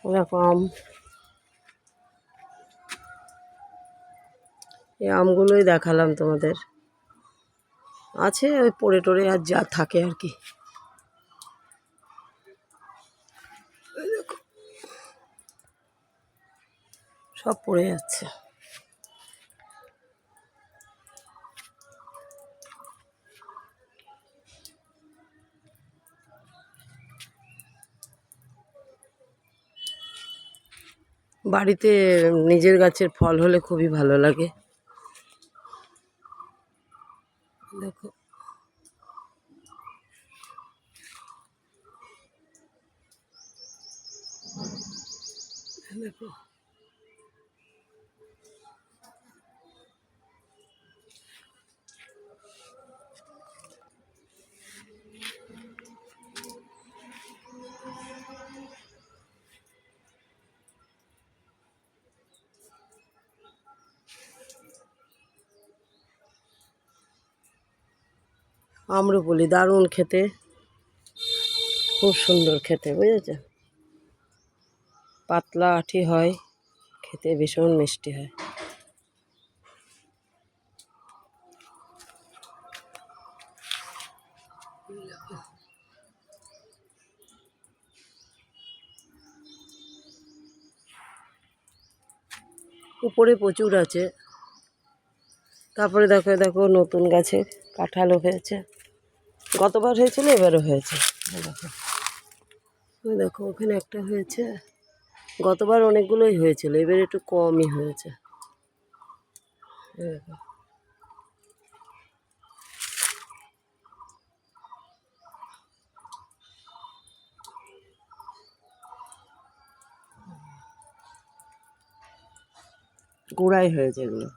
এরকম এই আমগুলোই দেখালাম তোমাদের। আছে ওই পড়ে টড়ে আর যা থাকে আর কি। সব পড়ে যাচ্ছে। বাড়িতে নিজের গাছের ফল হলে খুবই ভালো লাগে। দেখো দেখো আম্রপলি দারুণ খেতে, খুব সুন্দর খেতে, বুঝেছ? পাতলা আঁটি হয়, খেতে ভীষণ মিষ্টি হয়। উপরে প্রচুর আছে। তারপরে দেখো দেখো নতুন গাছে কাঁঠালও হয়েছে। গতবার হয়েছিল, এবারও হয়েছে। দেখো দেখো ওখানে একটা হয়েছে। গতবার অনেকগুলোই হয়েছিল, এবার একটু কমই হয়েছে। দেখো গোড়াই হয়েছে এগুলো,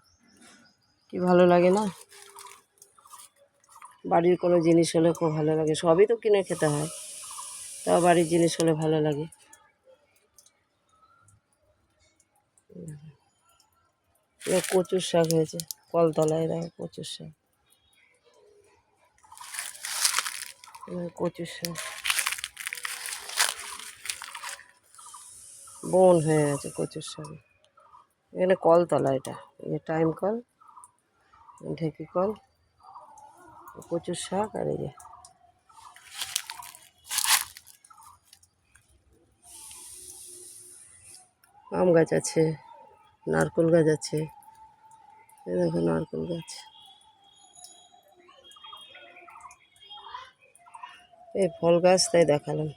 কি ভালো লাগে না? বাড়ির কোনো জিনিস হলে খুব ভালো লাগে। সবই তো কিনে খেতে হয়, তাও বাড়ির জিনিস হলে ভালো লাগে। কচুর শাক হয়েছে কলতলায়, দেখো কচুর শাক, কচুর শাক বন হয়ে গেছে কচুর শাক। এখানে কলতলা, এটা টাইম কল, ঢেকি কল, কচুর শাক। আর এই যে আম গাছ আছে, নারকেল গাছ আছে। এই দেখো নারকেল গাছ। এই ফল গাছ তাই দেখালাম।